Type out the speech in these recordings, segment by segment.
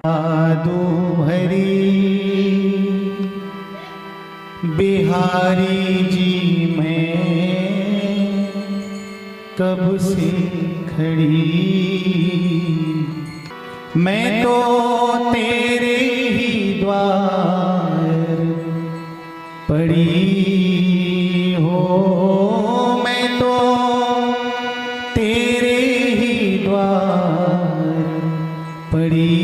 जादू भरी बिहारी जी मैं कब से खड़ी, मैं तो तेरे ही द्वार पड़ी हो, मैं तो तेरे ही द्वार पड़ी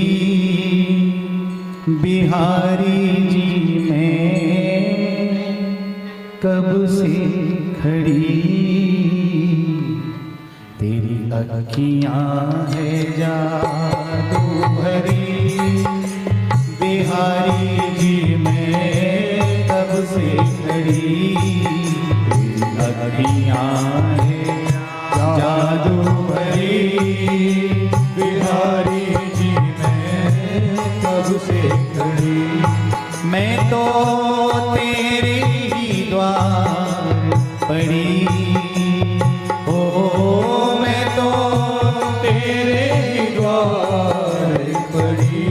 बिहारी जी मैं कब से खड़ी। तेरी अखियाँ है जादू भरी बिहारी जी मैं कब से खड़ी। तेरी अखियाँ है जादू भरी बिहारी जी मैं कब से खड़ी, मैं तो तेरे ही द्वार पड़ी हो, मैं तो तेरे ही द्वार पड़ी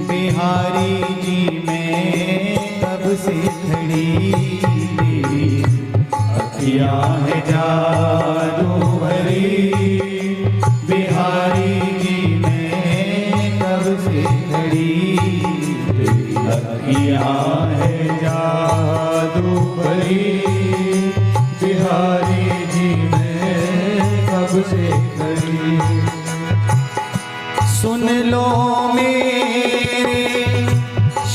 बिहारी जी मैं कब से खड़ी। तेरी अखियाँ है जादू भरी बिहारी जी मैं कब से खड़ी। तेरी अखियाँ है जादू भरी बिहारी जी मैं कब से खड़ी। सुन लो मेरे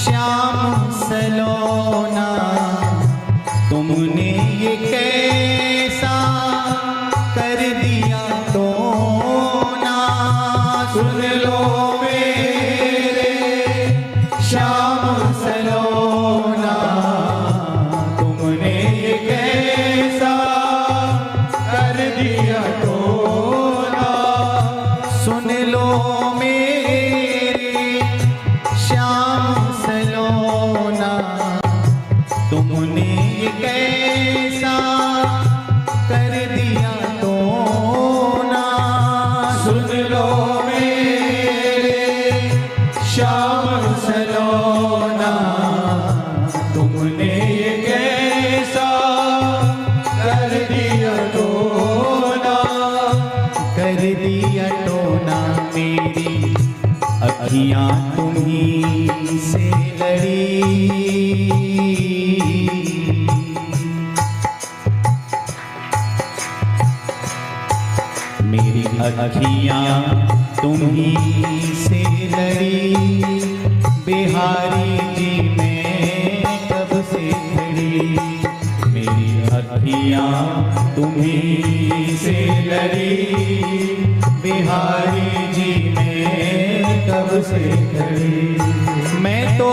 श्याम सलोना तुमने ये कैसा कर दिया तो ना। सुन लो मेरे श्याम सलोना तुमने ये कैसा कर दिया तो ना। सुन लो मेरे श्याम सलोना तुमने ये कैसा कर दिया तो ना। सुन लो मेरे श्याम सलोना तुमने ये कैसा कर दिया तो ना। कर दिया तो ना मेरी अखियाँ तुम्हीं से लड़ी, मेरी अखियाँ तुम्हीं से लड़ी बिहारी जी मैं कब से खड़ी। मेरी अखियाँ तुम्हीं से लड़ी बिहारी जी मैं कब से खड़ी, मैं तो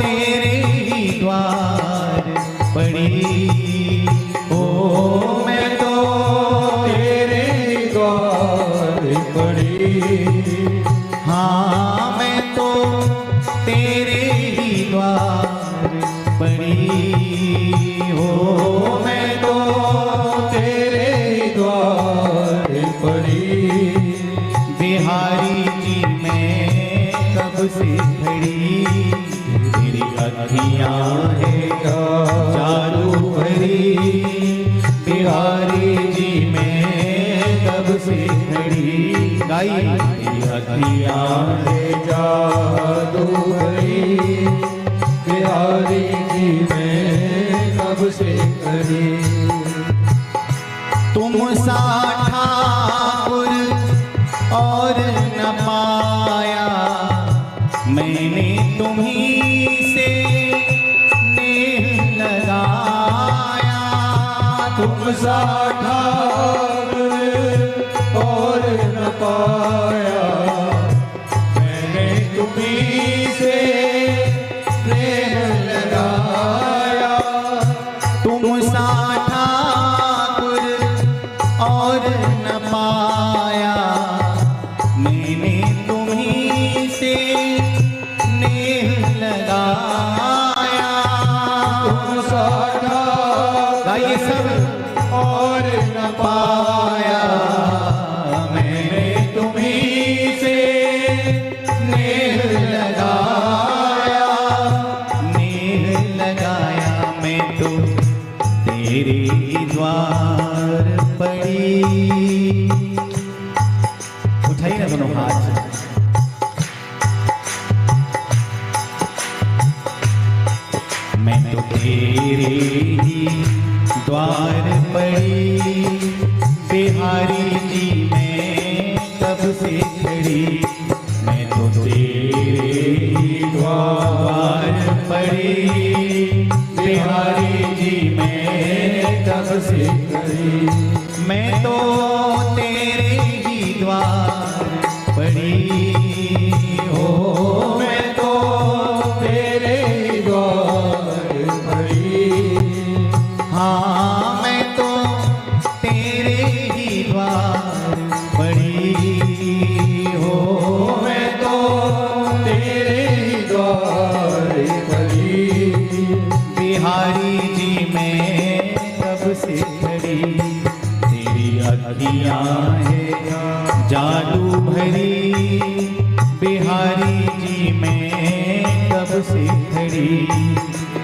तेरे ही द्वार पड़ी हो, मैं तो तेरे ही द्वार पड़ी। हाँ मैं तो तेरे ही द्वार पड़ी हो, मैं तो तेरे ही द्वार पड़ी बिहारी जी मैं कब से खड़ी। तेरी अखियाँ है जादू भरी बिहारी जी मैं कब से खड़ी। गाई तेरी अखियाँ है जादू भरी बिहारी जी मैं कब से खड़ी। तुम सा ठाकुर और न पाया मैंने तुम्हीं से नेह लगाया। तुम सा ठाकुर और न पाया मैंने तुम्हीं से प्रेम लगाया। तुम सा ठाकुर और न पाया मैंने तुम्हीं से नेह लगाया। तुम सा ठाकुर गाइए सब और न पाया नेह लगाया, नेह लगाया मैं तो तेरे द्वार पड़ी। उठाइए ना दोनों हाथ। मैं तो तेरे ही द्वार पड़ी, बिहारी जी मैं कब से खड़ी। मैं तो तेरे ही द्वार पड़ी, बिहारी जी मैं कब से खड़ी। मैं तो तेरे ही द्वार पड़ी हो, मैं तो तेरे ही द्वार पड़ी। हाँ मैं तो तेरे ही द्वार पड़ी हो, मैं तो तेरे ही द्वार पड़ी। बिहारी जी मैं कब से खड़ी। तेरी अखियाँ है जादू भरी, बिहारी जी मैं कब से खड़ी।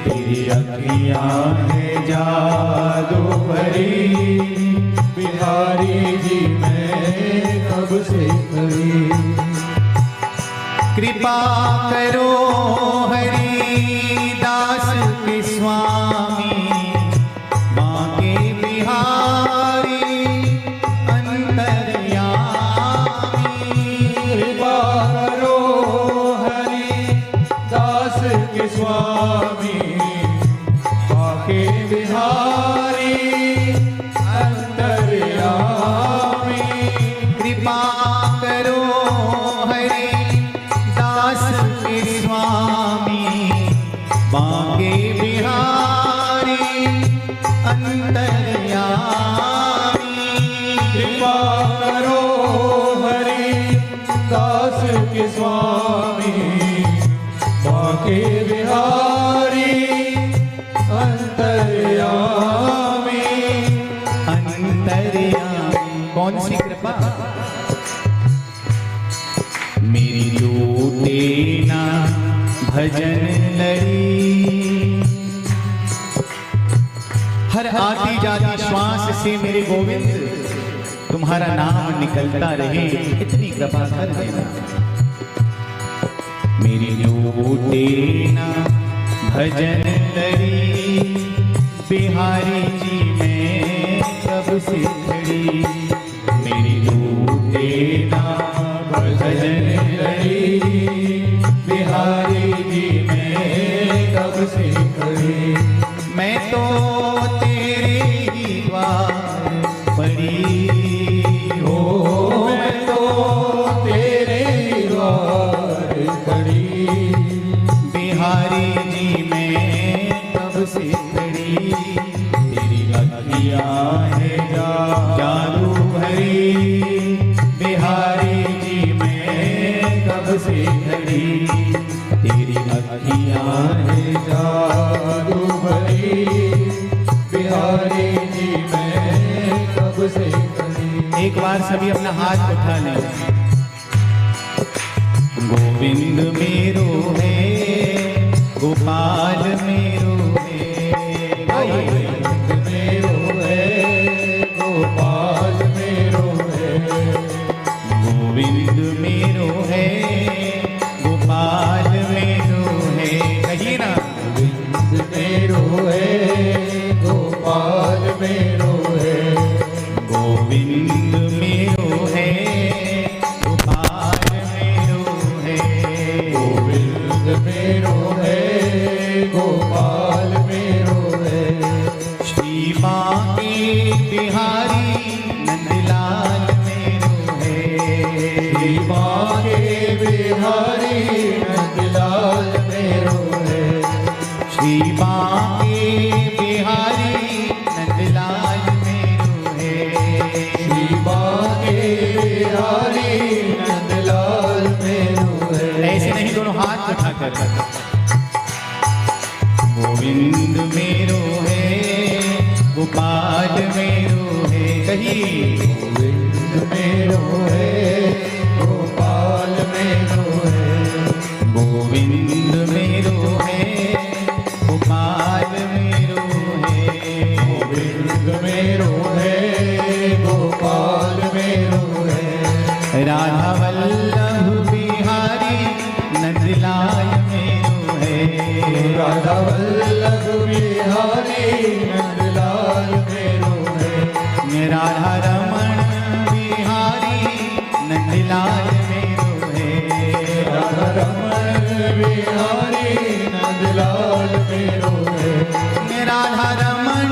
तेरी अखियाँ है जादू भरी, बिहारी जी मैं कब से खड़ी। कृपा करो हरिदास के स्वामी, बांके बिहारी अंतर्यामी। कृपा करो हरिदास के स्वामी, बांके बिहारी अंतर्यामी। कृपा करो हरिदास के स्वामी, बांके बिहारी अंतर्यामी। कृपा करो हरिदास के स्वामी, बांके बिहारी अंतर्यामी। अंतर्यामी कौन सी कृपा। मेरी लूटे ना भजन लड़ी, हर आती जाती श्वास से मेरे गोविंद तुम्हारा नाम निकलता रहे, इतनी कृपा कर देना। मेरी लूटे ना भजन लड़ी, बिहारी जी मैं कब से खड़ी। मेरी लूटे ना भजन लड़ी, बिहारी जी मैं कब से खड़ी। मैं तो तेरे ही द्वार पड़ी हो, मैं तो तेरे ही द्वार पड़ी। बिहारी जी मैं कब से खड़ी। तेरी अखियाँ है जादू भरी, बिहारी जी मैं कब से खड़ी। तेरी अखियाँ है जादू भरी, बिहारी जी मैं कब से खड़ी। एक बार सभी अपना हाथ उठा लें। गोविंद मेरो है, गोपाल मेरो है। गोविंद मेरो है, गोपाल मेरो है। गोविंद मेरो है, गोपाल मेरो है। कहिए ना। गोविंद मेरो है, गोपाल मेरो है। गोविंद मेरो है, गोपाल मेरो है। गोविंद मेरो है, गोपाल मेरो है। श्री बांके बिहारी नंदलाल मेरो है। श्री बांके बिहारी नंदलाल मेरो है। श्री बांके बिहारी नंदलाल मेरो है। श्री बांके बिहारी नंदलाल मेरो है। ऐसे नहीं, दोनों हाथ उठाकर। गोविंद मेरो है, गोपाल मेरो है। कहिए। गोविंद मेरो है, गोपाल मेरो है। राधा रमन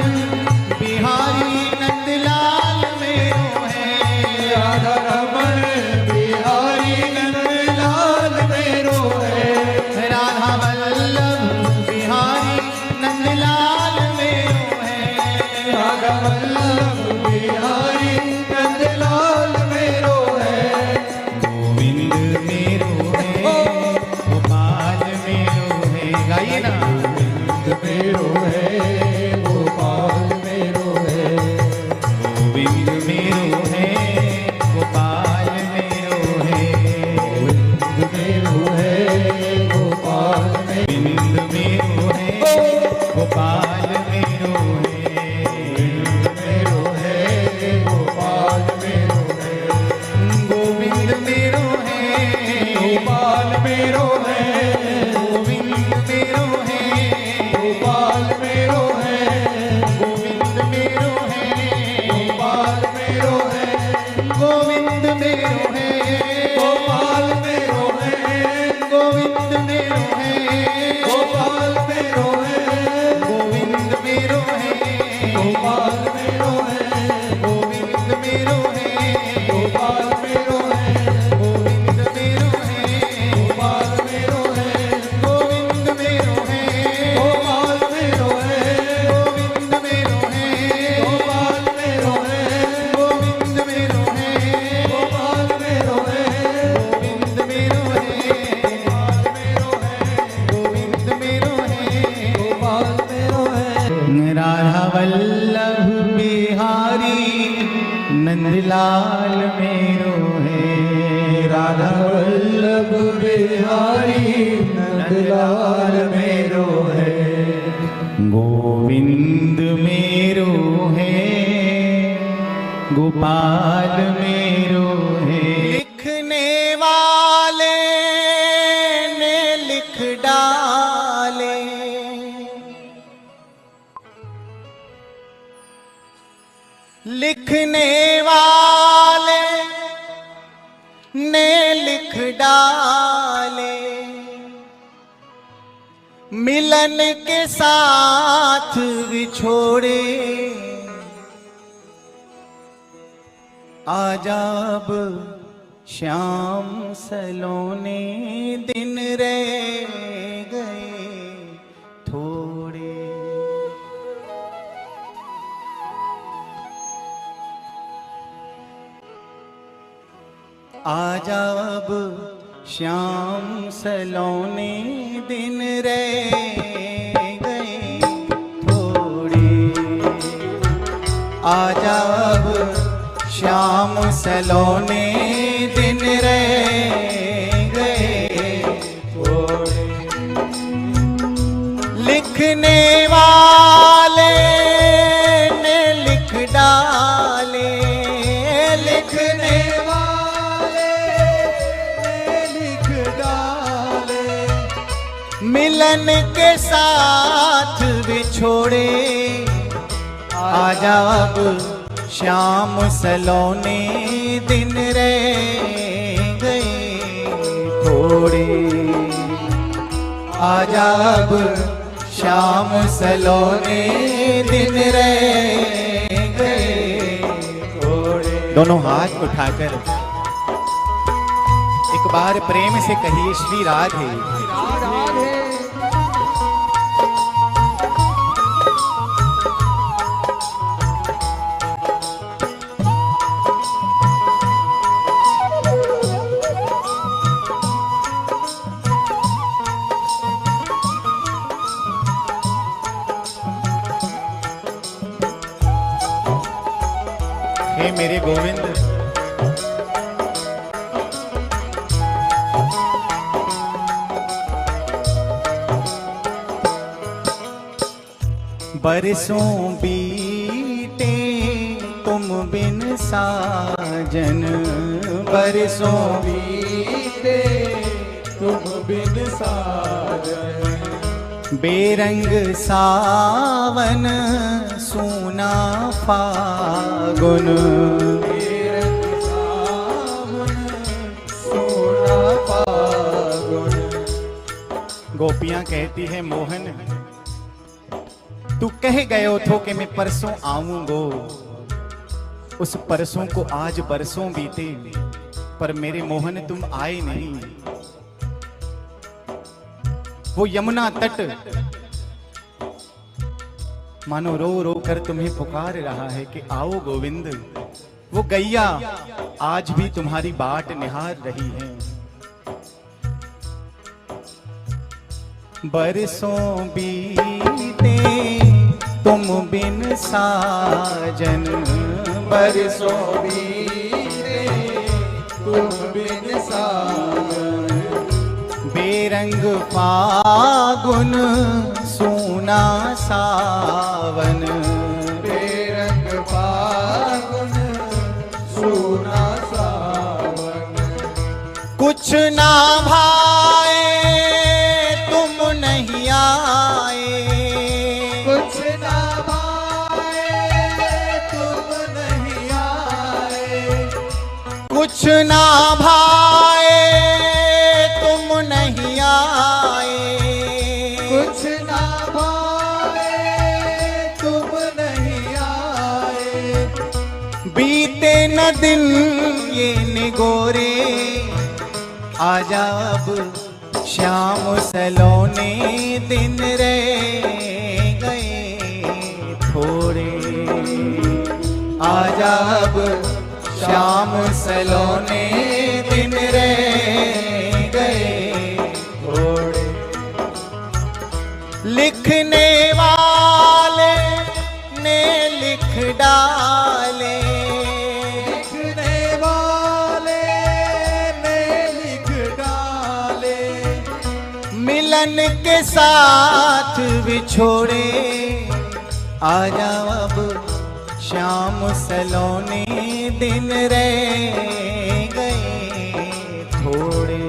बिहारी नंदलाल मेरो है। राधा रमन बिहारी नंदलाल मेरो है। राधा वल्लभ बिहारी नंदलाल मेरो है। राधा वल्लभ बिहारी नंदलाल मेरो है। गोविंद मेरो है, गोपाल मेरो है। गाइए ना। मेरो है, गोपाल मेरो है। गोविंद मेरो है, गोपाल मेरो है। गोविंद मेरो है, गोपाल गोविंद मेरो है, गोपाल मेरो है। गोपाल मेरो है। गोविंद मेरो है, गोपाल मेरो है। गोविंद मेरो है, गोपाल मेरो है। गोविंद मेरो है, गोपाल मेरो है। गोविंद मेरो है, गोपाल मेरो है। गोविंद मेरो है, गोपाल मेरो है। गोविंद मेरो है, गोपाल मेरो है। गोविंद मेरो है, गोपाल मेरो है। गोविंद मेरो है, गोपाल मेरो है। गोविंद मेरो है, गोपाल मेरो है। गोविंद मेरो है, गोपाल मेरो है। गोविंद मेरो है, गोपाल मेरो है। गोविंद मेरो है, गोविंद मेरो है। गोपाल मेरो है। राधा वल्लभ बिहारी नंदलाल मेरो है। राधा वल्लभ बिहारी नंदलाल मेरो है। गोविंद मेरो है, गोपाल मेरो है। लिखने वाले ने लिख डाले, लिखने वाले ने लिख डाले। मिलन के साथ विछोड़े, आजाब श्याम सलोने दिन रह गए थोड़े। आजा अब श्याम सलोने दिन रह गए थोड़े। आजा अब श्याम सलोने दिन रह गए थोड़े। लिखने वाले ने लिख डाले, लिखने लिख डाले। मिलन के साथ विछोड़े। आजा अब श्याम सलोने दिन रह गए थोड़े। आजा अब श्याम सलोने दिन रह गए थोड़े। दोनों हाथ उठाकर एक बार प्रेम से कहिए श्री राधे। राधे हे मेरे गोविंद, बरसों बीते तुम बिन साजन। बरसों बीते तुम बिन साजन। बेरंग सावन सूना फागुन। बेरंग सावन सोना फागुन। गोपियां कहती है मोहन तू कह गयो थो कि मैं परसों आऊंगो, उस परसों को आज बरसों बीते, पर मेरे मोहन तुम आए नहीं। वो यमुना तट मानो रो रो कर तुम्हें पुकार रहा है कि आओ गोविंद। वो गैया आज भी तुम्हारी बाट निहार रही है। बरसों बीते तुम बिन साजन, बरसों बीते तुम बिन साजन, बेरंग फागुन सूना सावन, बेरंग फागुन सूना सावन। कुछ ना भाए तुम नहीं आए, कुछ ना भाए तुम नहीं आए, कुछ ना भाए तुम नहीं आए, कुछ ना भाए तुम नहीं आए। बीते न दिन ये निगोरे, आजा अब श्याम सलोने दिन रह गए थोड़े। आजा अब श्याम सलोने दिन रह गए थोड़े। लिखने वाले ने लिख डाले, लिखने वाले ने लिख डाले, मिलन के साथ बिछोड़े। आजा अब श्याम सलोने दिन रह गए थोड़े।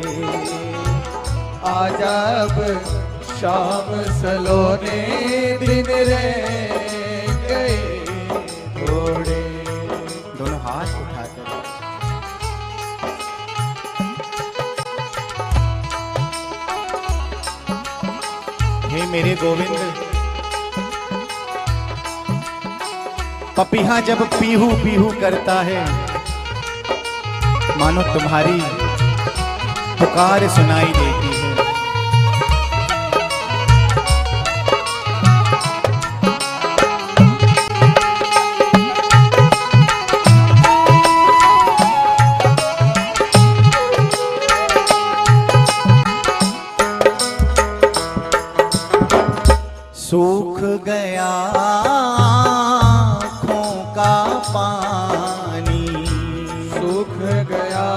आजा अब शाम सलोने दिन रह गए थोड़े। दोनों हाथ उठाकर हे मेरे गोविंद। पपीहा जब पीहू पीहू करता है, मानो तुम्हारी पुकार सुनाई देती है। सूख गया आँखों का पानी, सूख गया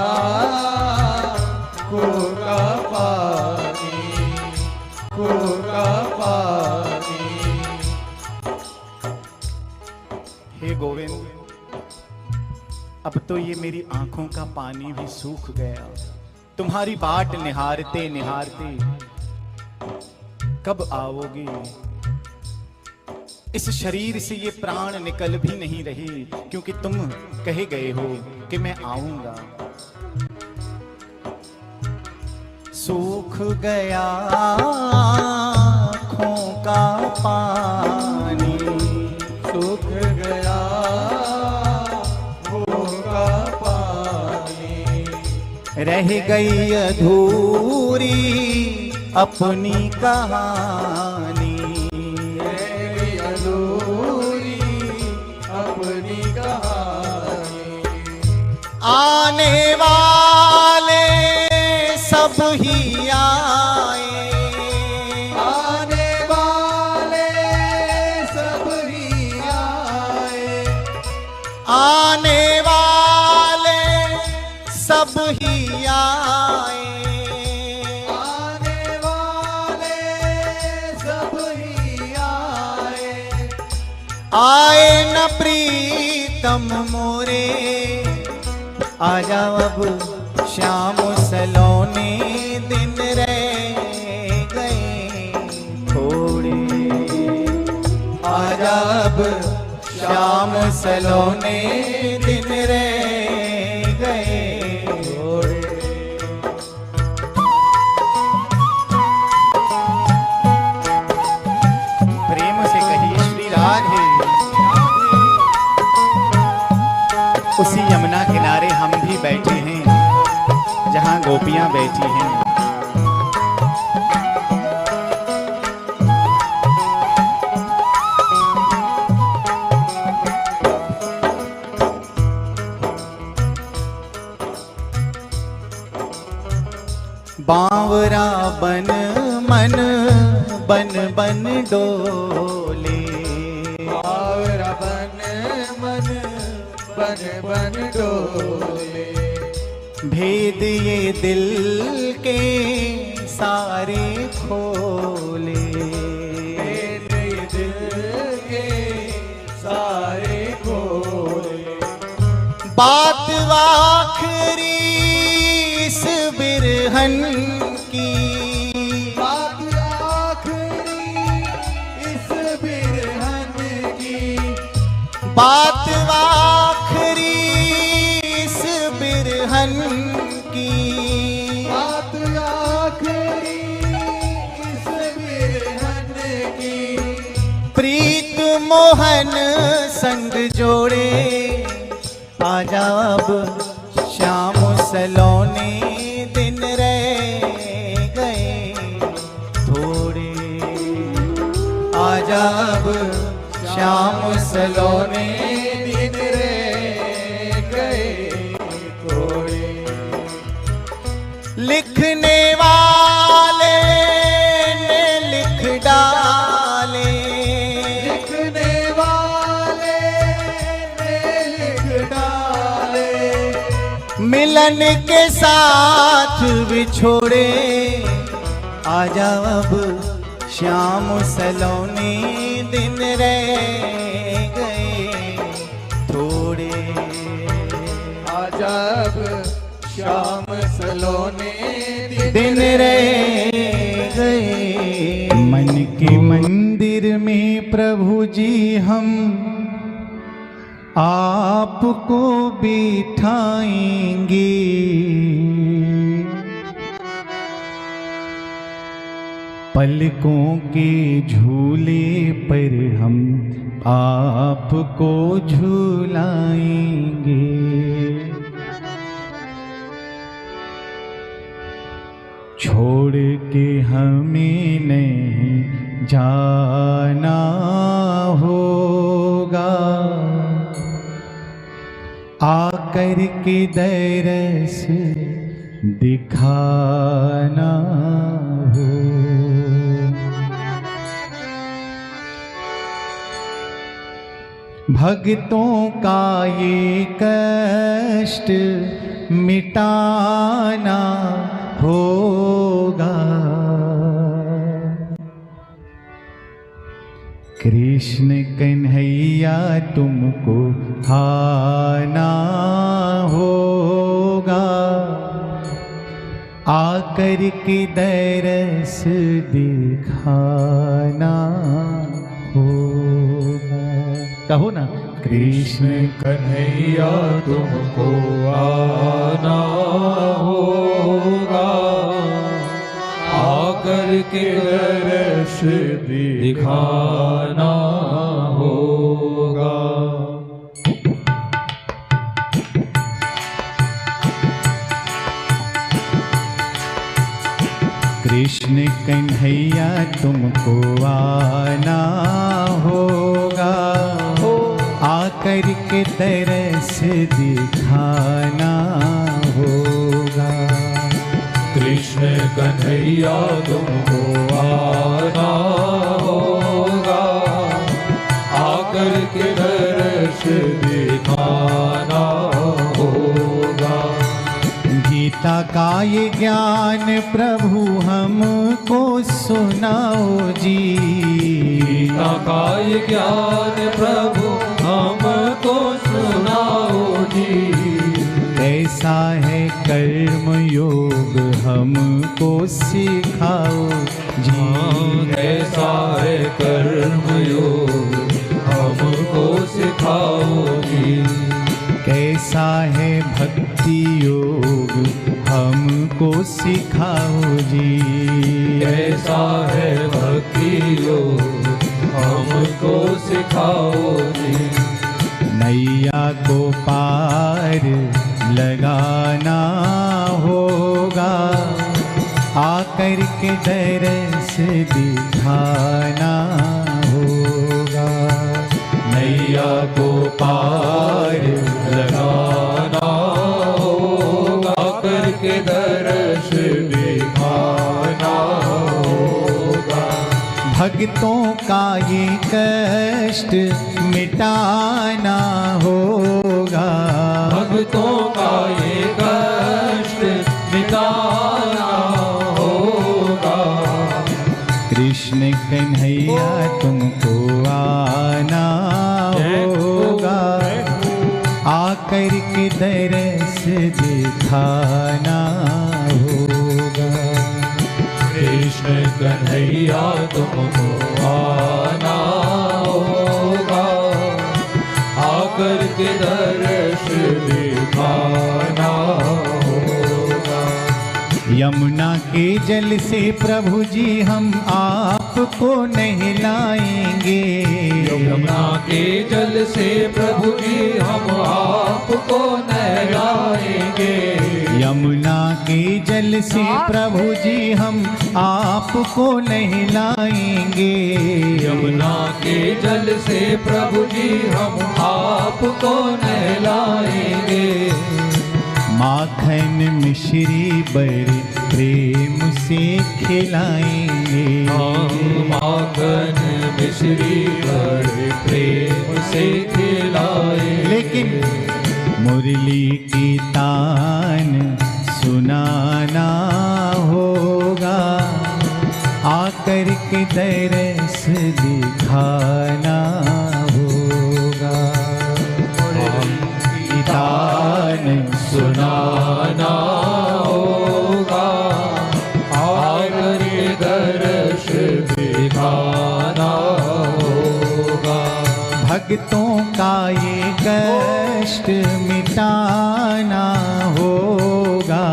कोका पानी, कोका पानी। हे गोविंद, अब तो ये मेरी आंखों का पानी भी सूख गया। तुम्हारी बाट निहारते निहारते कब आओगे? इस शरीर से ये प्राण निकल भी नहीं रहे, क्योंकि तुम कहे गए हो कि मैं आऊंगा। सूख गया आँखों का पानी, सूख गया कोका पानी, रह गई अधूरी अपनी कहानी। आने वाले सब ही आए, आने वाले सब ही आए, आने वाले सब ही आए, आने वाले सब ही आए। आए न प्रीतम मोरे। आजा अब श्याम सलोने दिन रह गए थोड़े। आजा अब श्याम सलोने दिन रह गए थोड़े। प्रेम से कहिए गोपियां बैठी हैं। बावरा बन मन बन बन डोले, बावरा बन मन बन बन डोले, भेद ये दिल के सारे खोले, भेद ये दिल के सारे खोले। बात आखिरी इस बिरहन की, बात आखिरी इस बिरहन की, बात आखिरी इस बिरहन की, बात आखिरी इस बिरहन की। प्रीत मोहन संग जोड़े, आजा अब श्याम सलोने दिन रह गए थोड़े, आजा अब श्याम सलोने दिन रह गए थोड़े। लिखने वाले ने लिख डाले, लिखने वाले ने लिख डाले, मिलन के साथ बिछोड़े, आजा अब श्याम सलोने दिन रह गए थोड़े, आजा अब श्याम सलोने दिन रह गए। मन के मंदिर में प्रभु जी हम आपको बिठाएंगे, पलकों के झूले पर हम आपको झूलाएंगे, छोड़ के हमें नहीं जाना होगा, आकर के दरस दिखाना हो। भक्तों का ये कष्ट मिटाना होगा, कृष्ण कन्हैया तुमको आना होगा, आकर के दरस दिखाना होगा। कहो ना, कृष्ण कन्हैया तुमको आना होगा, आकर के दरस दिखाना होगा। कृष्ण कन्हैया तुमको आना होगा, आकर के दरस दिखाना होगा। कृष्ण कन्हैया तुमको आना होगा, आकर के दरस दिखाना होगा। गीता का ये ज्ञान प्रभु हमको सुनाओ जी, गीता का ये ज्ञान प्रभु हमको सुनाओ जी। कैसा है कर्म योग हमको सिखाओ जी, कैसा है कर्म योग हमको सिखाओ जी। कैसा है भक्ति योग हमको सिखाओ जी, कैसा है भक्ति योग हमको सिखाओ जी। नैया को पार लगाना होगा, आकर के दरस दिखाना होगा। नैया को पार लगाना होगा, करके दर्श दिखाना होगा। भक्तों का ये कष्ट मिटाना होगा। भक्तों का ये कष्ट मिटाना होगा। कृष्ण कन्हैया तुमको आना होगा, आकर के दरस दिखाना होगा। कृष्ण कन्हैया तुमको आना होगा, आकर के दर्श दिखाना होगा। यमुना के जल से प्रभु जी हम आपको नहलाएंगे। यमुना के जल से प्रभु जी हम आपको नहलाएंगे। यमुना के जल से प्रभु जी हम आपको नहलाएंगे। यमुना के जल से प्रभु जी हम आपको नहलाएंगे। माखन मिश्री बड़े प्रेम से खिलाएंगे। माखन मिश्री बड़े प्रेम से खिलाएंगे। लेकिन मुरली की तान सुनाना होगा, आकर के दरस दिखाना होगा। की तान सुनाना होगा, आकर के दर्श दिखाना होगा। भक्तों का ये कष्ट मिटाना होगा।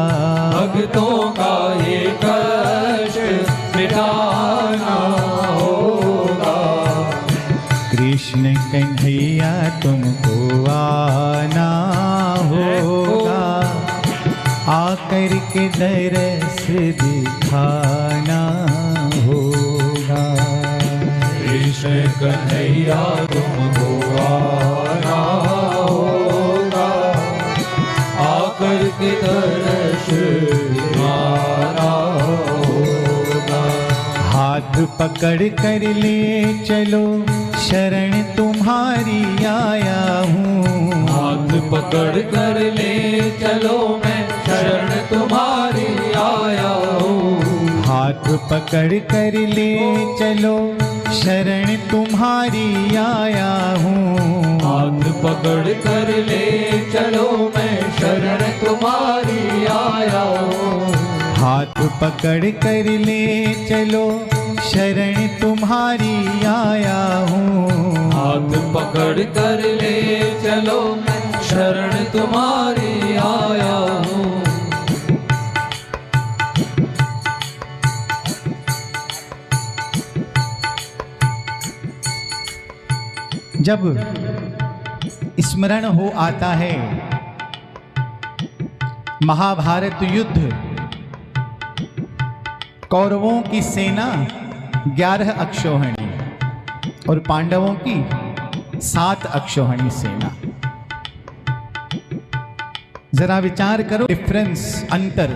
भक्तों का ये कष्ट मिटाना होगा। कृष्ण कन्हैया तुमको आना होगा, आकर के दरस दिखाना होगा। कृष्ण कन्हैया तुमको आना होगा, आकर के दर्श दिखाना होगा। हाथ पकड़ कर ले चलो, शरण तुम्हारी आया हूँ। हाथ पकड़ कर ले चलो, मैं शरण तुम्हारी आया हूँ। हाथ पकड़ कर ले चलो, शरण तुम्हारी आया हूँ। हाथ पकड़ कर ले चलो, मैं शरण तुम्हारी आया हूँ। हाथ पकड़ कर ले चलो, शरण तुम्हारी आया हूँ। हाथ पकड़ कर ले चलो, मैं शरण तुम्हारी आया हूँ। जब स्मरण हो आता है महाभारत युद्ध, कौरवों की सेना 11 अक्षौहिणी और पांडवों की 7 अक्षौहिणी सेना। जरा विचार करो डिफरेंस, अंतर।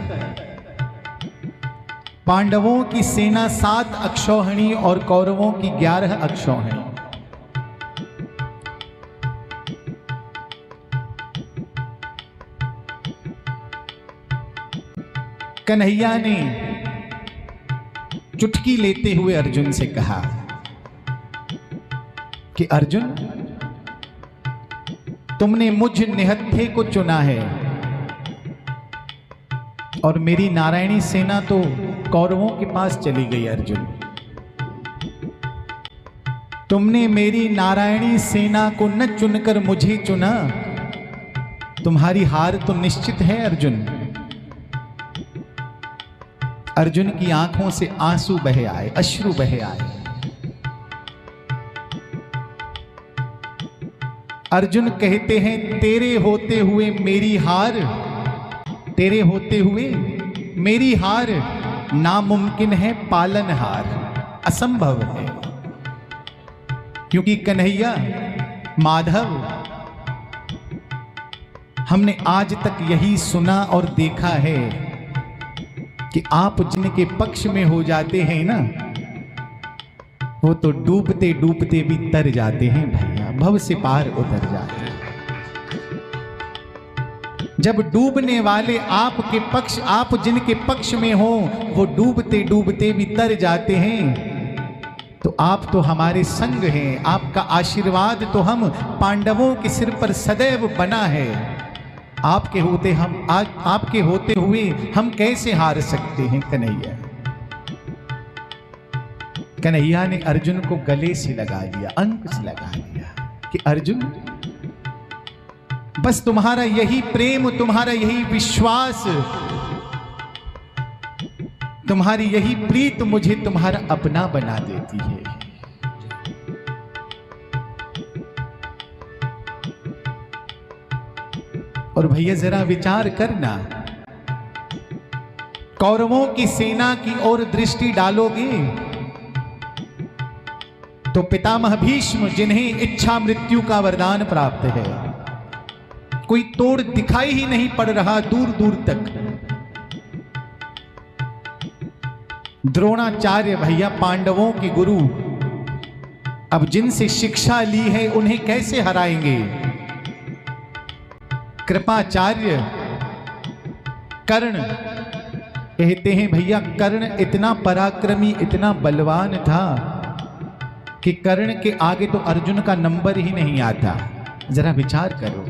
पांडवों की सेना 7 अक्षौहिणी और कौरवों की 11 अक्षौहिणी। कन्हैया ने चुटकी लेते हुए अर्जुन से कहा कि अर्जुन, तुमने मुझ निहत्थे को चुना है और मेरी नारायणी सेना तो कौरवों के पास चली गई। अर्जुन, तुमने मेरी नारायणी सेना को न चुनकर मुझे चुना, तुम्हारी हार तो निश्चित है। अर्जुन, अर्जुन की आंखों से आंसू बहे आए, अश्रु बहे आए। अर्जुन कहते हैं, तेरे होते हुए मेरी हार, तेरे होते हुए मेरी हार नामुमकिन है पालनहार, असंभव है, क्योंकि कन्हैया माधव हमने आज तक यही सुना और देखा है कि आप जिनके पक्ष में हो जाते हैं ना, वो तो डूबते डूबते भी तर जाते हैं भैया, भव से पार उतर जाते हैं। जब डूबने वाले आपके पक्ष, आप जिनके पक्ष में हो, वो डूबते डूबते भी तर जाते हैं, तो आप तो हमारे संग हैं, आपका आशीर्वाद तो हम पांडवों के सिर पर सदैव बना है। आपके होते हम आज, आपके होते हुए हम कैसे हार सकते हैं कन्हैया। कन्हैया ने अर्जुन को गले से लगा लिया, अंक से लगा लिया कि अर्जुन, बस तुम्हारा यही प्रेम, तुम्हारा यही विश्वास, तुम्हारी यही प्रीत मुझे तुम्हारा अपना बना देती है। और भैया जरा विचार करना, कौरवों की सेना की ओर दृष्टि डालोगे तो पितामह भीष्म, जिन्हें इच्छा मृत्यु का वरदान प्राप्त है, कोई तोड़ दिखाई ही नहीं पड़ रहा दूर दूर तक। द्रोणाचार्य भैया पांडवों के गुरु, अब जिनसे शिक्षा ली है उन्हें कैसे हराएंगे। कृपाचार्य, कर्ण, कहते हैं भैया कर्ण इतना पराक्रमी, इतना बलवान था कि कर्ण के आगे तो अर्जुन का नंबर ही नहीं आता। जरा विचार करो,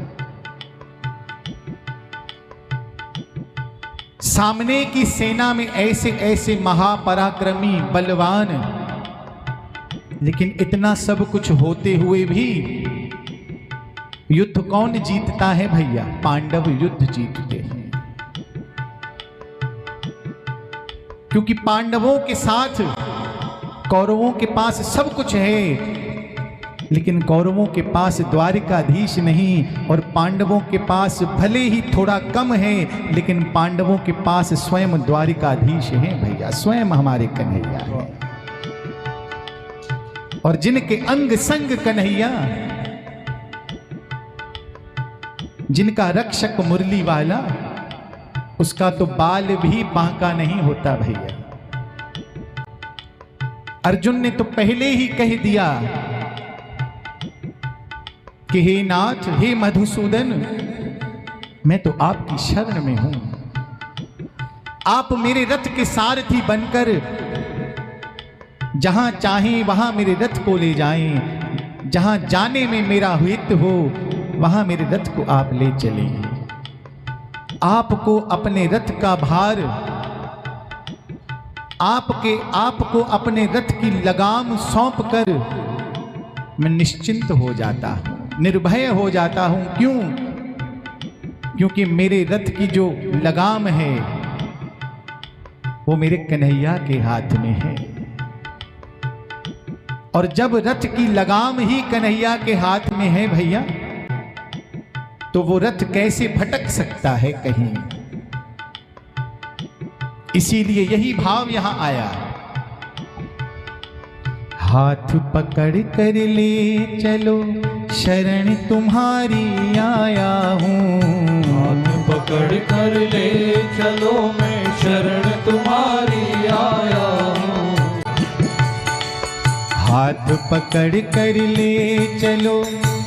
सामने की सेना में ऐसे ऐसे महापराक्रमी बलवान, लेकिन इतना सब कुछ होते हुए भी युद्ध कौन जीतता है भैया? पांडव युद्ध जीतते हैं, क्योंकि पांडवों के साथ कौरवों के पास सब कुछ है, लेकिन कौरवों के पास द्वारिकाधीश नहीं, और पांडवों के पास भले ही थोड़ा कम है, लेकिन पांडवों के पास स्वयं द्वारिकाधीश है भैया, स्वयं हमारे कन्हैया है। और जिनके अंग संग कन्हैया, जिनका रक्षक मुरली वाला, उसका तो बाल भी बांका नहीं होता भैया। अर्जुन ने तो पहले ही कह दिया कि हे नाथ, हे मधुसूदन, मैं तो आपकी शरण में हूं। आप मेरे रथ के सारथी बनकर जहां चाहें वहां मेरे रथ को ले जाएं, जहां जाने में मेरा हित हो वहां मेरे रथ को आप ले चलें। आपको अपने रथ का भार, आपको अपने रथ की लगाम सौंप कर मैं निश्चिंत हो जाता हूं, निर्भय हो जाता हूं। क्यों? क्योंकि मेरे रथ की जो लगाम है वो मेरे कन्हैया के हाथ में है। और जब रथ की लगाम ही कन्हैया के हाथ में है भैया, तो वो रथ कैसे भटक सकता है कहीं। इसीलिए यही भाव यहां आया, हाथ पकड़ कर ले चलो शरण तुम्हारी आया हूँ। हाथ पकड़ कर ले चलो मैं शरण तुम्हारी आया हूँ। हाथ पकड़ कर ले चलो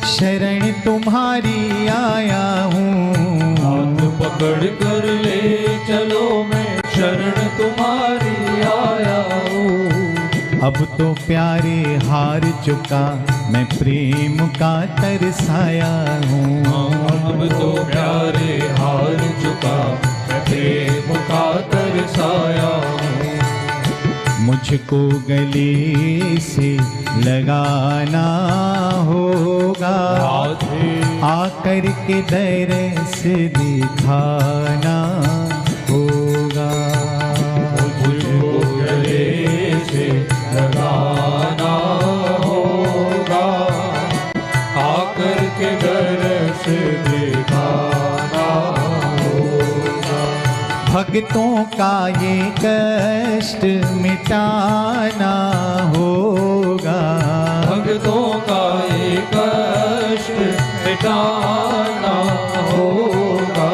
शरण तुम्हारी आया हूँ। हाथ पकड़ कर ले चलो मैं शरण तुम्हारी आया हूँ। अब तो प्यारे हार चुका मैं प्रेम का तरसाया हूँ। अब तो प्यारे हार चुका मैं प्रेम का तरसाया हूँ। मुझको गले से लगाना होगा, आकर के दरस दिखाना होगा। मुझको गले से लगाना होगा, आकर के दरस दिखाना होगा। भक्तों का ये कष्ट मिटाना होगा, भक्तों का ये कष्ट मिटाना होगा।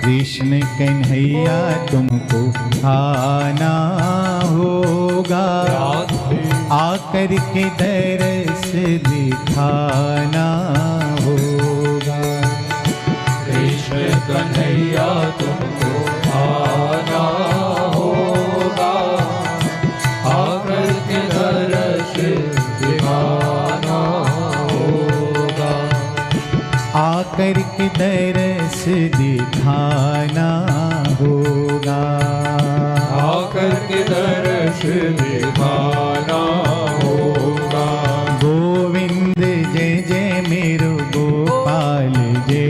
कृष्ण कन्हैया तुमको आना होगा, आकर के दरस दिखाना होगा। कृष्ण कन्हैया तुमको आना होगा, आकर के दरस दिखाना होगा, आकर के दरस दिखाना होगा, आकर के दरस दिखाना होगा। गोविंद जय जय मेरो गोपाल जय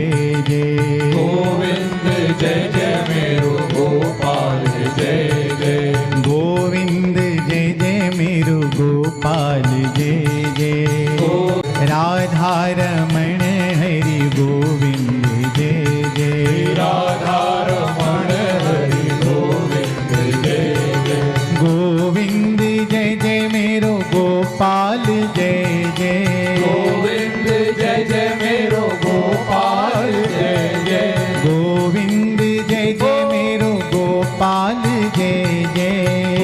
जय, गोविंद जय जय मेरो गोपाल जय जय, गोविंद जय जय मेरो गोपाल जय जय। राधा रमण हरि गोविंद जय जय, राधा रमण हरि गोविंद जय जय, गोविंद जय जय मेरो गोपाल जय जय, गोविंद जय जय मेरो गोपाल जय जय, गोविंद जय जय मेरो गोपाल जय जय,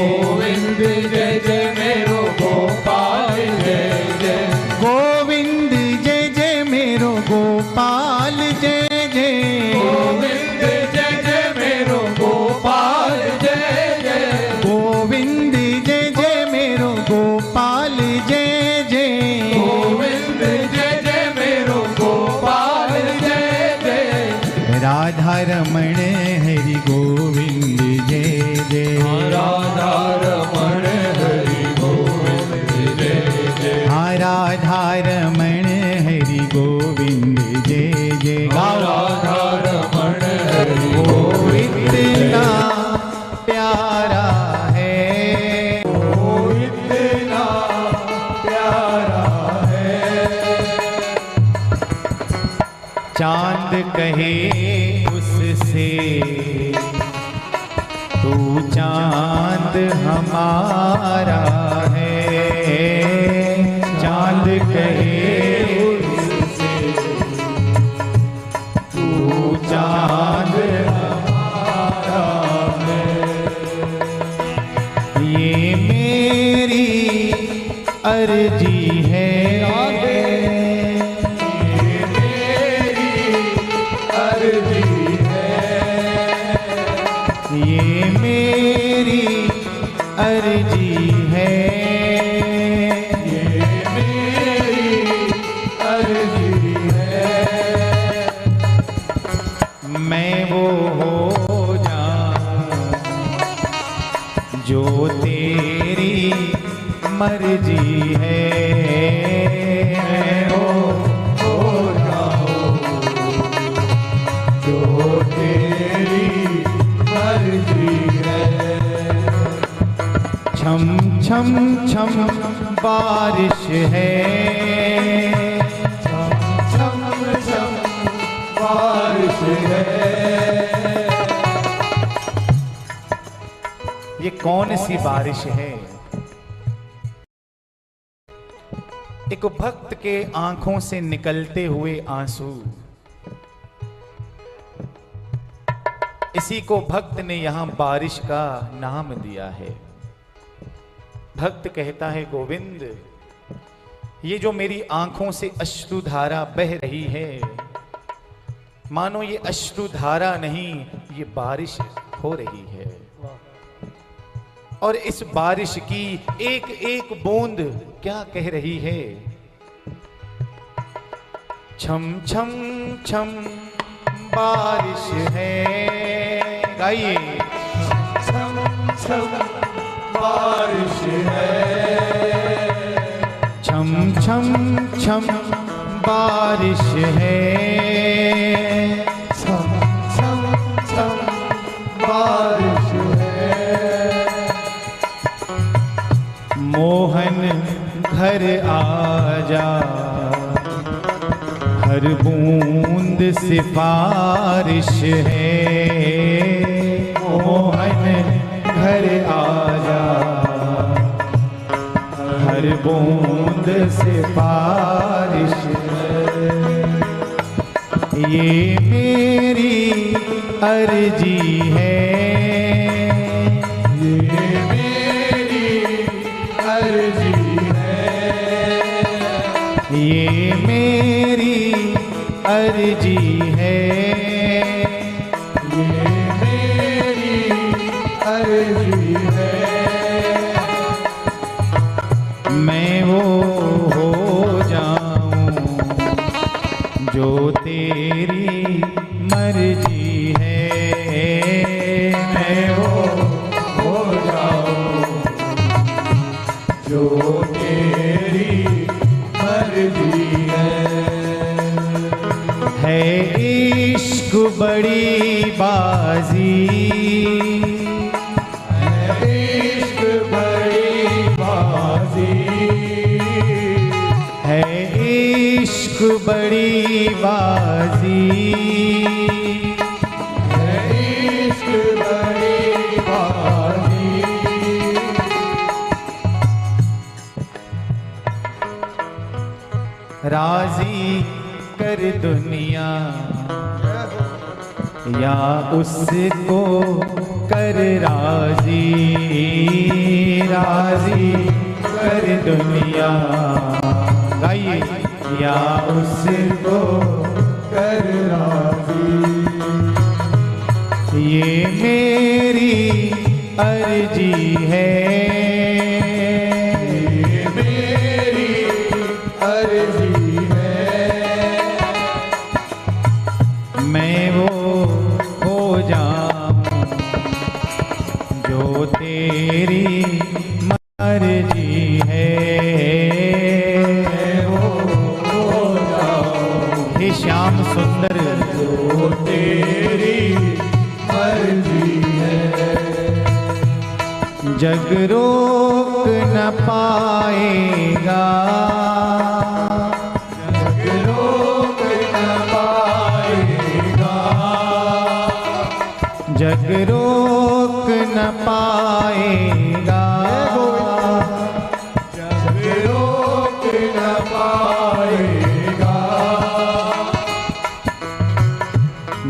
गोविंद जय जय मेरो गोपाल जय जय, गोविंद जय जय मेरो गोपाल जय जय, गोविंद जय जय मेरो गोपाल जय जय, गोविंद जय जय मेरो गोपाल जय जय, गोविंद जय जय मेरो गोपाल जय जय, राधा रमण हरि गोविंद जय जय, राधा रमण हरि गोविंद जय जय, राधा रमण हरि गोविंद जय जय। राधा रमण हरि गोविंद इतना प्यारा है, इतना प्यारा है, चांद कहे उससे तू चांद हमारा है, चांद कहे उससे तू चांद हमारा है। ये मेरी अर्जी है, अर्जी है, ये मेरी अर्जी है, ये मेरी अर्जी है, मैं वो हो जाऊं जो तेरी मर्जी है, मैं वो हो जाओ जो तेरी मर्जी है। छम छम छम बारिश है, छम छम बारिश है, ये कौन सी बारिश है? एक भक्त के आंखों से निकलते हुए आंसू, इसी को भक्त ने यहां बारिश का नाम दिया है। भक्त कहता है गोविंद, ये जो मेरी आंखों से अश्रुधारा बह रही है, मानो ये अश्रुधारा नहीं, ये बारिश हो रही है। और इस बारिश की एक एक बूंद क्या कह रही है? छम छम छम बारिश है। गाइए। छम छम बारिश है, छम छम छम बारिश है, छम छम छम बारिश है। मोहन घर आजा, हर बूंद सिफारिश है। मोहन घर आजा, हर बूंद से बारिश ये मेरी अर्जी है, ये मेरी अर्जी है, ये मेरी अर्जी है, ये मेरी अर्जी है। मैं वो हो जाऊं जो तेरी मर्जी है, मैं वो हो जाऊं जो तेरी मर्जी है इश्क बड़ी बाजी, इश्क बड़ी बाजी, है इश्क बड़ी बाजी, इश्क बड़ी बाजी। राजी कर दुनिया या उसको कर राजी, राजी कर दुनिया गाइए, या उसको कर राजी, ये मेरी अर्जी है, ये मेरी अर्जी है। मैं वो हो जाऊं जो तेरी मर्जी है, मैं वो हो जाऊं हे श्याम सुंदर जो तेरी मर्जी है। जग रोक न पाएगा, जग रोक न पाएगा, जग रोक न पाएगा, जग रोक न पाएगा।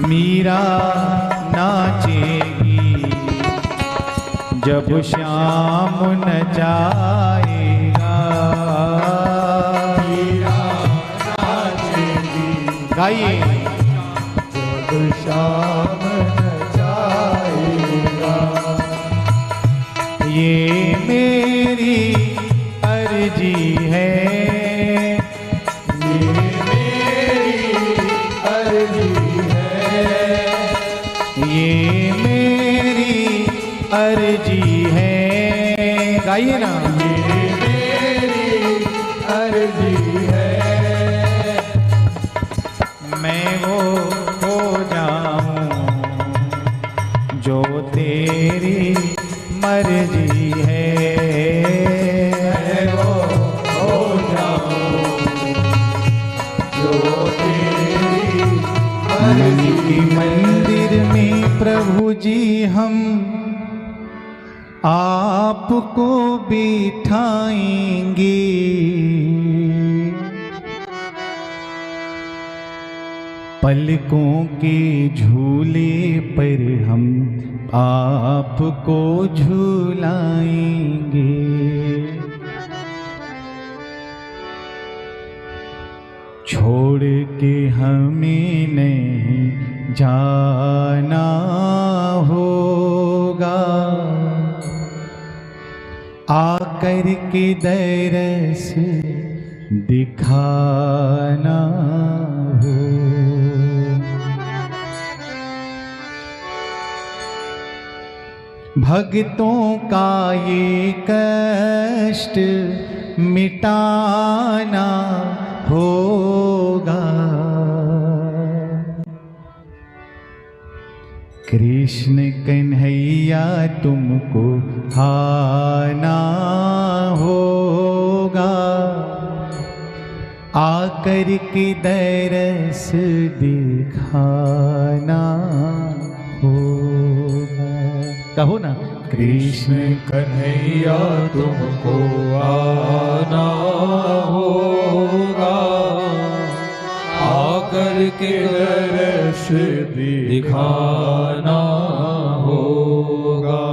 मीरा नाचेगी जब श्याम न जाएगा, मीरा नाचेगी गाइए जब शाम न जाएगा। ये मेरी अर्जी है, ये मेरी अर्जी है, ये मेरी अर्जी है, गाइए ना, ये मेरी अर्जी है। मैं वो हो जाऊं जो तेरी मर्जी है, मैं वो हो जाऊं जो तेरी मन मर्जी के मंदिर में प्रभु जी हम आपको बिठाएंगे, पलकों के झूले पर हम आपको झूलाएंगे, छोड़ के हमें नहीं जाना होगा, आकर के दरस दिखाना हो। भक्तों का ये कष्ट मिटाना होगा, कृष्ण कन्हैया तुमको आना होगा, आकर के दरस दिखाना होगा। कहो ना। कृष्ण कन्हैया तुमको आना होगा, आकर के दर्श दिखाना होगा।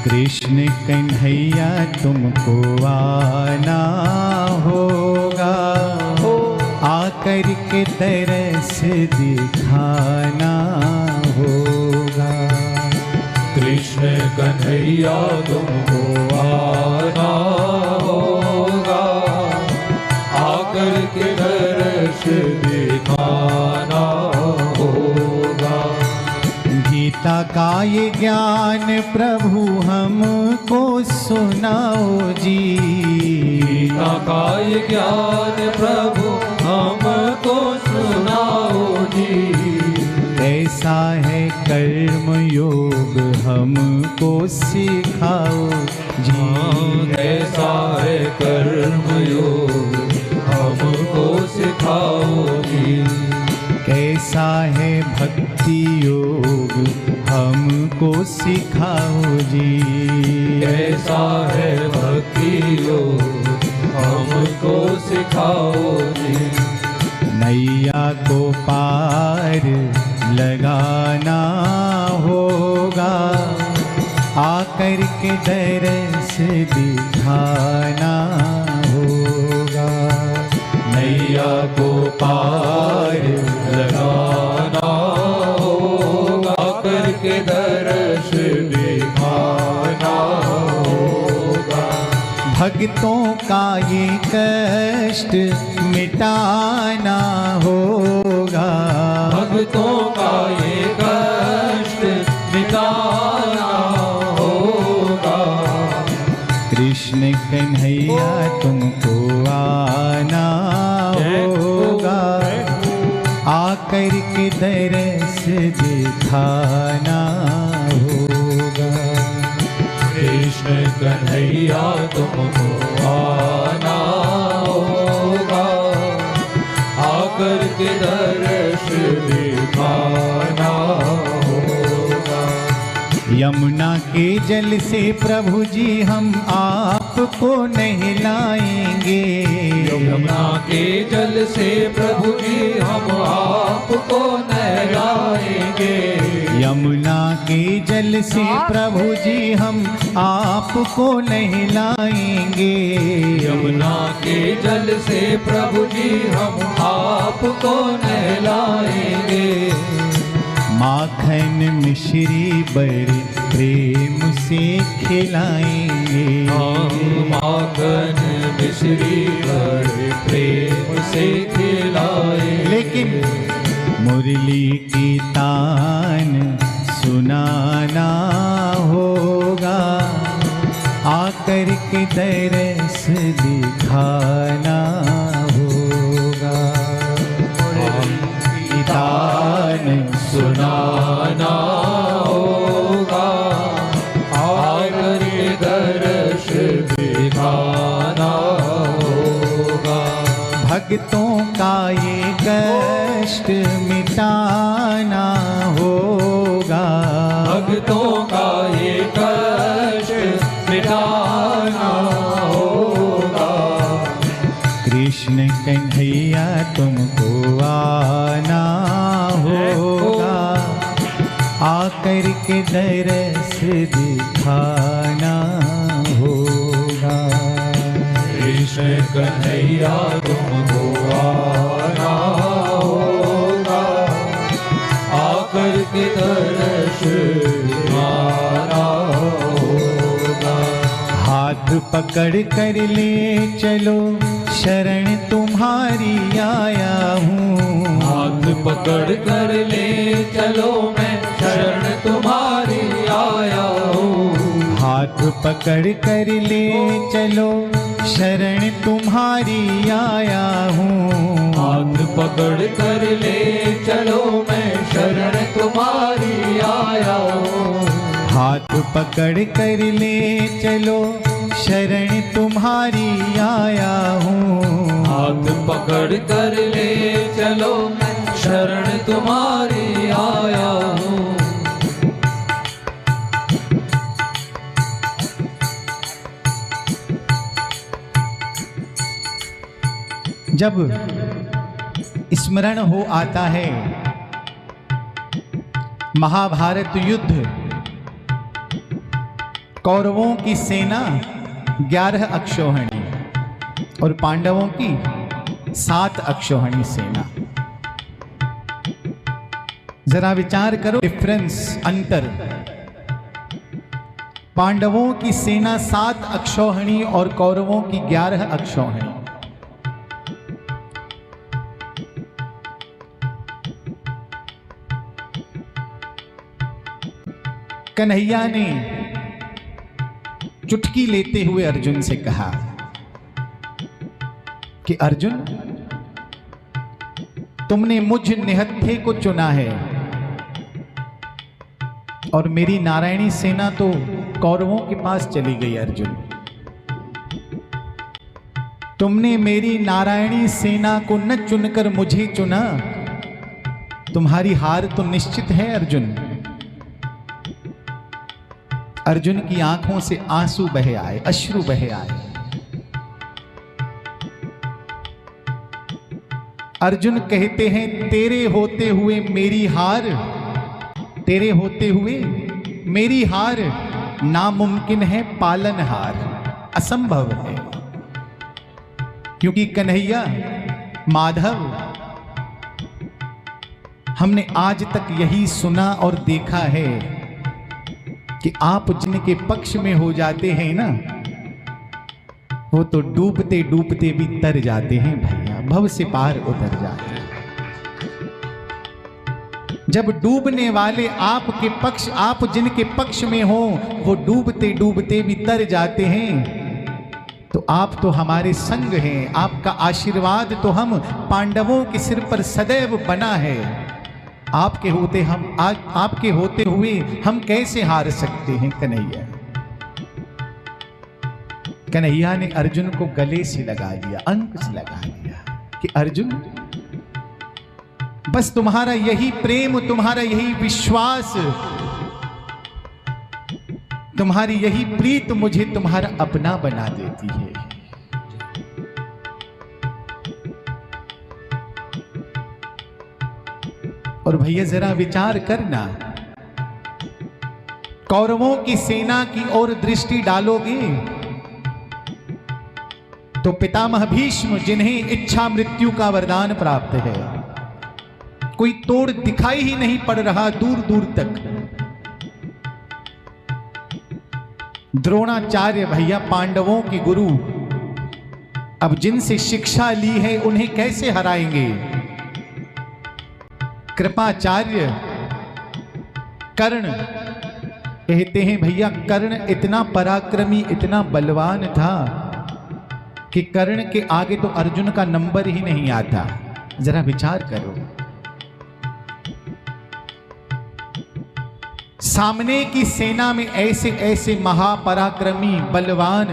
कृष्ण कन्हैया तुमको आना होगा, आकर के दरस दिखाना होगा। कृष्ण कन्हैया तुमको आना होगा, आकर के दर्श दिखाना होगा। गीता का ये ज्ञान प्रभु हमको सुनाओ जी, गीता का ये ज्ञान प्रभु हमको सुनाओ जी। कैसा है कर्म योग हमको सिखाओ जी, कैसा है कर्म योग हमको सिखाओ जी। कैसा है भक्ति योग हमको सिखाओ जी, कैसा है भक्ति योग हमको सिखाओ जी। नैया को पार लगाना होगा, आकर के दरस दिखाना होगा। नैया को पार लगाना होगा, करके दर्श दिखाना होगा। भक्तों का ये कष्ट मिटाना होगा, भक्तों का ये कष्ट मिटाना होगा। कृष्ण कन्हैया तुमको आना होगा, आकर के दरस दिखाना होगा। कृष्ण कन्हैया तुमको आना होगा, आकर के दर्श दिखाना होगा। यमुना के जल से प्रभु जी हम आपको नहलाएंगे, यमुना के जल से प्रभु जी हम आपको नहलाएंगे। यमुना के जल से प्रभु जी हम आपको नहलाएंगे, यमुना के जल से प्रभु जी हम आपको नहलाएंगे। माखन मिश्री बड़े प्रेम से खिलाएंगे, माखन मिश्री बड़े प्रेम से खिलाएंगे। लेकिन मुरली की तान सुनाना होगा, आकर के दरस दिखाना होगा। तान सुनाना होगा, आकर के दर्श दिखाना होगा। भक्तों का ये कष्ट मिटाना होगा, भक्तों का ये कष्ट मिटाना होगा। कृष्ण कन्हैया तुमको आना होगा, आकर के दरस दिखाना होगा। कृष्ण कन्हैया तुमको आना होगा, आकर के दर्श दिखाना होगा। हाथ पकड़ कर ले चलो शरण तुम्हारी आया हूँ, हाथ पकड़ कर ले चलो मैं शरण तुम्हारी आया हूँ। हाथ पकड़ कर ले चलो शरण तुम्हारी आया हूँ, हाथ पकड़ कर ले चलो मैं शरण तुम्हारी आया हूँ। हाथ पकड़ कर ले चलो शरण तुम्हारी आया हूँ। हाथ पकड़ कर ले चलो शरण तुम्हारी आया हूँ। जब स्मरण हो आता है महाभारत युद्ध, कौरवों की सेना 11 अक्षौहिणी और पांडवों की 7 अक्षौहिणी सेना। जरा विचार करो डिफरेंस, अंतर। पांडवों की सेना 7 अक्षौहिणी और कौरवों की 11 अक्षौहिणी। कन्हैया ने चुटकी लेते हुए अर्जुन से कहा कि अर्जुन, तुमने मुझ निहत्थे को चुना है और मेरी नारायणी सेना तो कौरवों के पास चली गई। अर्जुन, तुमने मेरी नारायणी सेना को न चुनकर मुझे चुना, तुम्हारी हार तो निश्चित है। अर्जुन, अर्जुन की आंखों से आंसू बहे आए, अश्रु बहे आए। अर्जुन कहते हैं, तेरे होते हुए मेरी हार, तेरे होते हुए मेरी हार नामुमकिन है, पालनहार, असंभव है। क्योंकि कन्हैया, माधव, हमने आज तक यही सुना और देखा है कि आप जिनके पक्ष में हो जाते हैं ना, वो तो डूबते डूबते भी तर जाते हैं भैया, भव से पार उतर जाते हैं। जब डूबने वाले आपके पक्ष, आप जिनके पक्ष में हो, वो डूबते डूबते भी तर जाते हैं, तो आप तो हमारे संग हैं। आपका आशीर्वाद तो हम पांडवों के सिर पर सदैव बना है। आपके होते हम आपके होते हुए हम कैसे हार सकते हैं। कन्हैया, कन्हैया ने अर्जुन को गले से लगा लिया, अंक से लगा लिया कि अर्जुन, बस तुम्हारा यही प्रेम, तुम्हारा यही विश्वास, तुम्हारी यही प्रीत मुझे तुम्हारा अपना बना देती है। और भैया जरा विचार करना, कौरवों की सेना की ओर दृष्टि डालोगे तो पितामह भीष्म, जिन्हें इच्छा मृत्यु का वरदान प्राप्त है, कोई तोड़ दिखाई ही नहीं पड़ रहा दूर दूर तक। द्रोणाचार्य भैया, पांडवों के गुरु, अब जिनसे शिक्षा ली है उन्हें कैसे हराएंगे। कृपाचार्य, कर्ण, कहते हैं भैया कर्ण इतना पराक्रमी, इतना बलवान था कि कर्ण के आगे तो अर्जुन का नंबर ही नहीं आता। जरा विचार करो, सामने की सेना में ऐसे ऐसे महापराक्रमी, बलवान,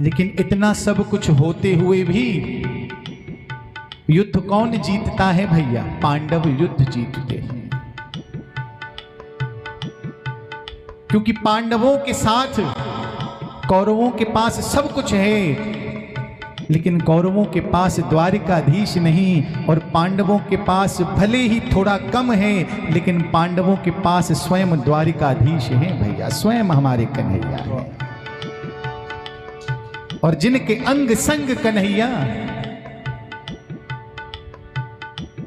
लेकिन इतना सब कुछ होते हुए भी युद्ध कौन जीतता है भैया? पांडव युद्ध जीतते हैं। क्योंकि पांडवों के साथ कौरवों के पास सब कुछ है, लेकिन कौरवों के पास द्वारिकाधीश नहीं, और पांडवों के पास भले ही थोड़ा कम है, लेकिन पांडवों के पास स्वयं द्वारिकाधीश है भैया, स्वयं हमारे कन्हैया है। और जिनके अंग संग कन्हैया,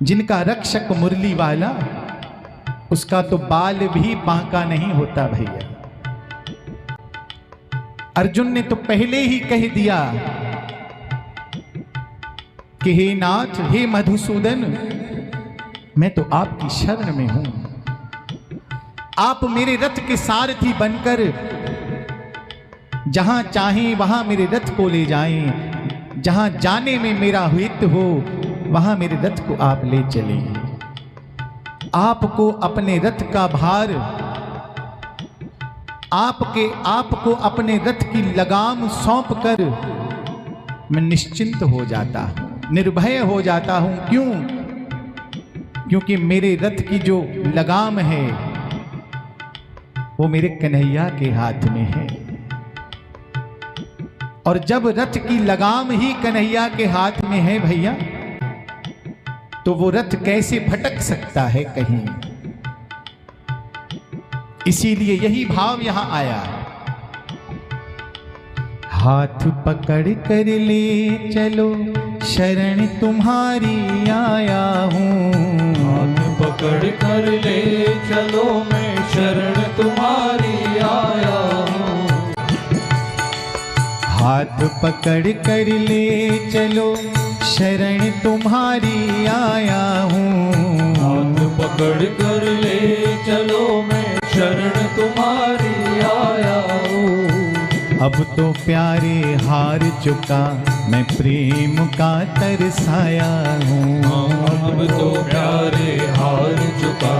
जिनका रक्षक मुरली वाला, उसका तो बाल भी बांका नहीं होता भैया। अर्जुन ने तो पहले ही कह दिया कि हे नाथ, हे मधुसूदन, मैं तो आपकी शरण में हूं। आप मेरे रथ के सारथी बनकर जहां चाहें वहां मेरे रथ को ले जाएं, जहां जाने में मेरा हित हो वहां मेरे रथ को आप ले चलें। आपको अपने रथ का भार आपको अपने रथ की लगाम सौंप कर मैं निश्चिंत हो जाता हूं, निर्भय हो जाता हूं। क्यों? क्योंकि मेरे रथ की जो लगाम है वो मेरे कन्हैया के हाथ में है। और जब रथ की लगाम ही कन्हैया के हाथ में है भैया, तो वो रथ कैसे भटक सकता है कहीं। इसीलिए यही भाव यहां आया। हाथ पकड़ कर ले चलो शरण तुम्हारी आया हूँ। हाथ पकड़ कर ले चलो मैं शरण तुम्हारी आया हूँ। हाथ पकड़ कर ले चलो शरण तुम्हारी आया हूँ। हाथ पकड़ कर ले चलो मैं शरण तुम्हारी आया हूँ। अब तो प्यारे हार चुका मैं प्रेम का तरसाया हूँ। अब तो प्यारे हार चुका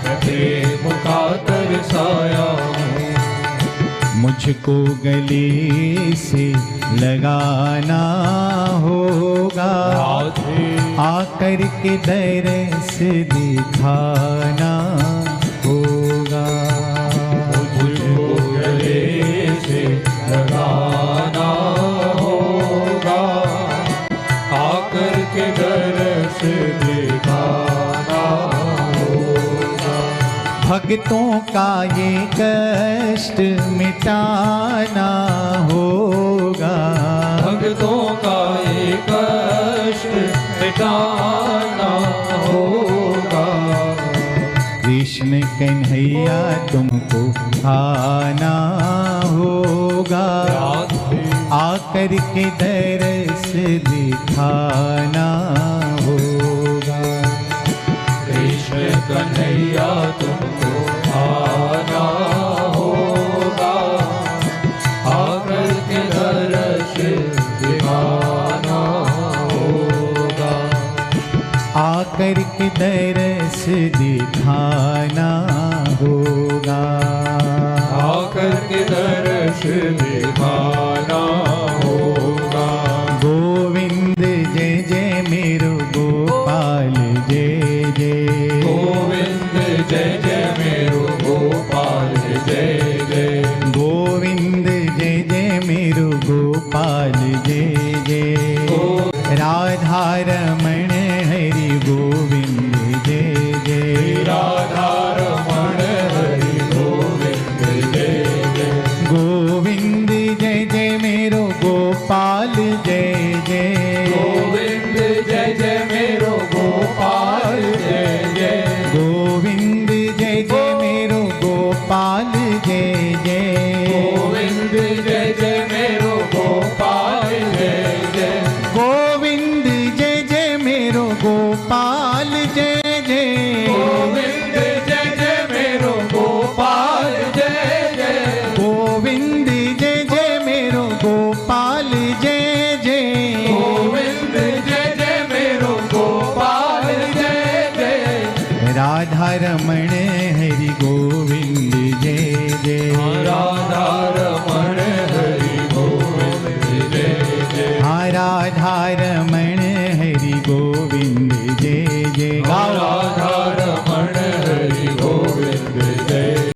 मैं प्रेम का तरसाया हूँ। मुझको गले से लगाना होगा, आकर के दरस दिखाना होगा। मुझको गले से लगाना होगा, आकर के दरस दिखाना होगा। भक्तों का ये कष्ट मिटाना होगा। भक्तों का ये कष्ट मिटाना होगा। कृष्ण कन्हैया तुमको आना होगा, आकर के दरस दिखाना होगा। कृष्ण कन्हैया तुमको आना होगा, आकर के दरस दिखाना होगा। आकर के दरस दिखाना होगा। आकर के दरस दिखाना होगा। गोविंद जय जय मेरो गोपाल जय जय। गोविंद जय जय मेरो गोपाल जय जय। गोविंद जय जय मेरो गोपाल जय जय। राधा रमण हरि गोविंद जय जय। राधा रमण हरि गोविंद जय जय। गोविंद जय जय मेरो गोपाल जय जय। गोविंद जय जय मेरो गोपाल जय जय। गोविंद जय जय मेरो गोपाल जय जय। गोविंद जय जय मेरो गोपाल जय जय। गोविंद जय जय मेरो गोपाल जय जय। गोविंद जय जय मेरो गोपाल जय जय। गोविंद जय जय मेरो गोपाल जय जय। गोविंद जय जय मेरो गोपाल जय जय। राधा रमण हरि गोविंद जय जय। राधा रमण हरि गोविंद जय जय। राधा रमण हरि गोविंद जय